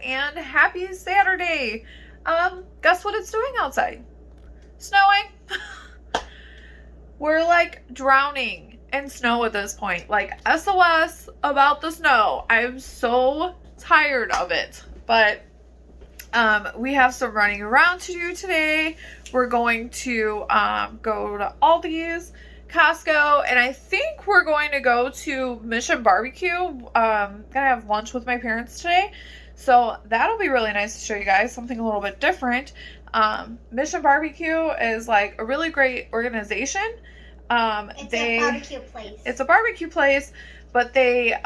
and happy Saturday. Guess what it's doing outside? Snowing. We're like drowning in snow at this point. Like SOS about the snow. I'm so tired of it. But we have some running around to do today. We're going to go to Aldi's, Costco, and I think we're going to go to Mission BBQ. Gonna have lunch with my parents today, so that'll be really nice to show you guys something a little bit different. Mission BBQ is like a really great organization. It's a barbecue place. It's a barbecue place, but they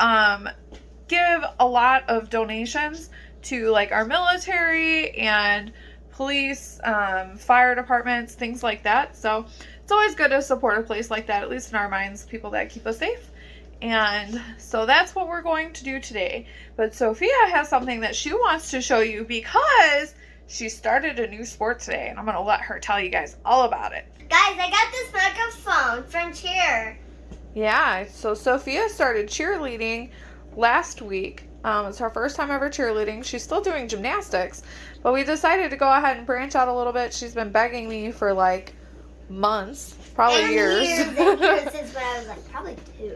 give a lot of donations to like our military and police, fire departments, things like that. So it's always good to support a place like that, at least in our minds, people that keep us safe. And so that's what we're going to do today. But Sophia has something that she wants to show you because she started a new sport today, and I'm going to let her tell you guys all about it. Guys, I got this microphone from cheer. Yeah, so Sophia started cheerleading last week. It's her first time ever cheerleading. She's still doing gymnastics, but we decided to go ahead and branch out a little bit. She's been begging me for like months, probably years. Years since when I was like probably 2.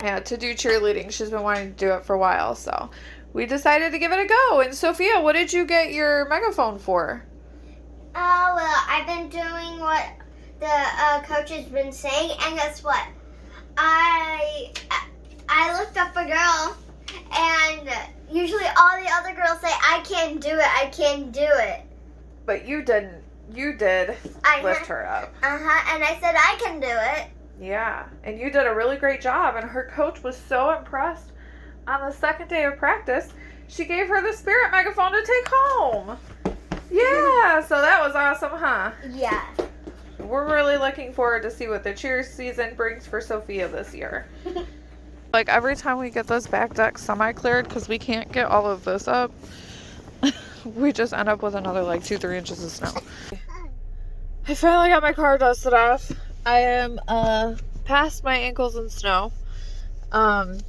Yeah, to do cheerleading. She's been wanting to do it for a while, so we decided to give it a go. And Sophia, what did you get your megaphone for? Well, I've been doing what the coach has been saying, and guess what? I looked up a girl, and usually all the other girls say, I can't do it, I can't do it. But you didn't. You did lift her up. And I said, I can do it. Yeah, and you did a really great job, and her coach was so impressed. On the second day of practice, she gave her the spirit megaphone to take home. Yeah, so that was awesome, huh? Yeah. We're really looking forward to see what the cheer season brings for Sophia this year. Like every time we get this back deck semi-cleared, because we can't get all of this up, we just end up with another like 2-3 inches of snow. I finally got my car dusted off. I am past my ankles in snow. So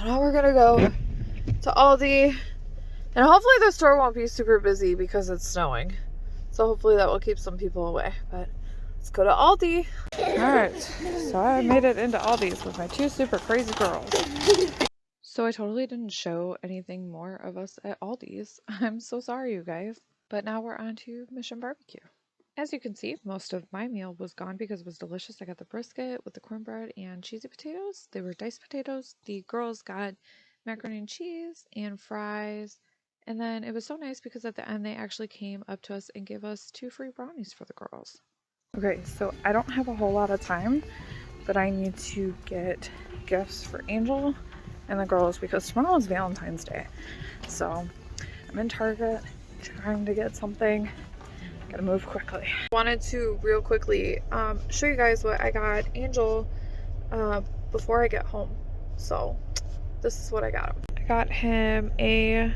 now we're gonna go to Aldi, and hopefully the store won't be super busy because it's snowing. So hopefully that will keep some people away. But let's go to Aldi. Alright, so I made it into Aldi's with my 2 super crazy girls. So I totally didn't show anything more of us at Aldi's. I'm so sorry, you guys. But now we're on to Mission BBQ. As you can see, most of my meal was gone because it was delicious. I got the brisket with the cornbread and cheesy potatoes. They were diced potatoes. The girls got macaroni and cheese and fries. And then it was so nice because at the end they actually came up to us and gave us 2 free brownies for the girls. Okay, so I don't have a whole lot of time, but I need to get gifts for Angel and the girls because tomorrow is Valentine's Day. So I'm in Target trying to get something. Gotta move quickly. Wanted to real quickly show you guys what I got Angel before I get home. So this is what I got him. I got him a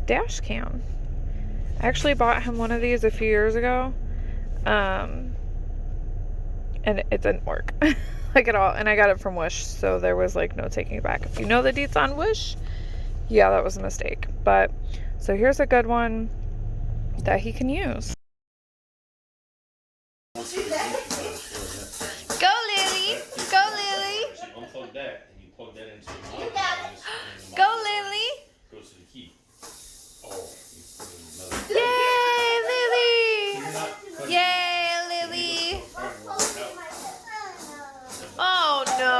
dash cam. I actually bought him one of these a few years ago, and it didn't work like at all. And I got it from Wish, so there was like no taking it back. If you know the deets on Wish, yeah, that was a mistake. But so here's a good one that he can use. Go Lily! Go Lily! Unplug that and you plug that into Go Lily! goes to the key. Oh, you put it in another. Yay Lily! Yay Lily! Oh no!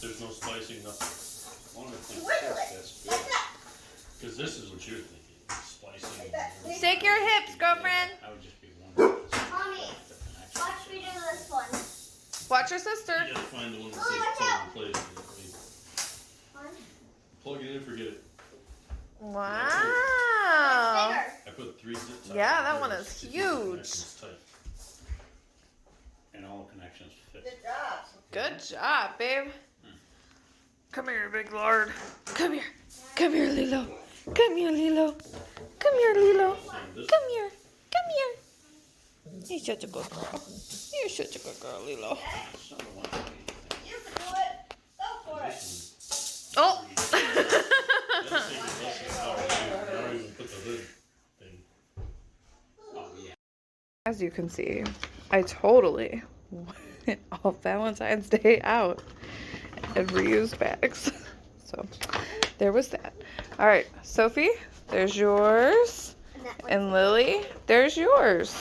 There's no splicing, nothing. That's good. Because this is what you're thinking. Splicing. Shake your hips, girlfriend. I would just be one. Mommy, watch me do this one. Watch your sister. You gotta find the one that says plug in place. Plug it in, forget it. Wow. I put 3 zip ties. Yeah, that one is huge. And all connections fit. Good job, babe. Come here, big lord. Come here. Come here, Lilo. Come here, Lilo. Come here, Lilo. Come here. Come here. You're such a good girl. You're such a good girl, Lilo. You can do it. Go for it. as you can see, I totally went all Valentine's Day out and reused bags. So there was that. All right, Sophie, there's yours. And Lily, there's yours.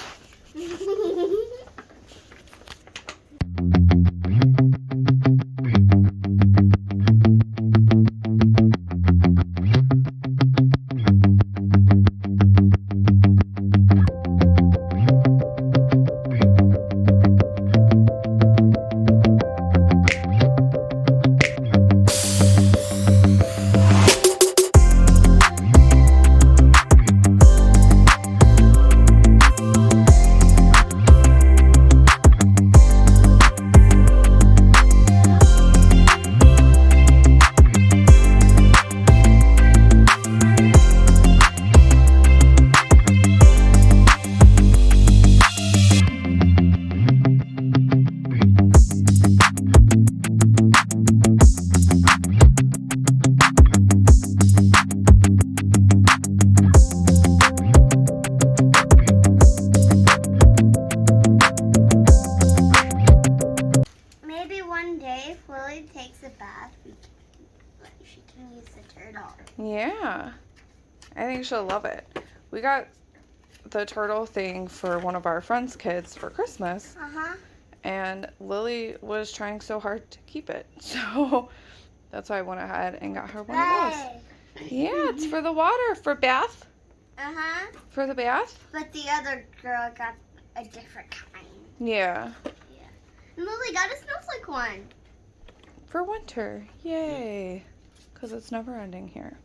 If Lily takes a bath, she can use the turtle. Yeah, I think she'll love it. We got the turtle thing for one of our friends' kids for Christmas. And Lily was trying so hard to keep it. So that's why I went ahead and got her one of those. Yeah, it's for the water, for bath. For the bath. But the other girl got a different kind. Yeah. And Lily got a snowflake one. For winter. Yay. Because it's never ending here.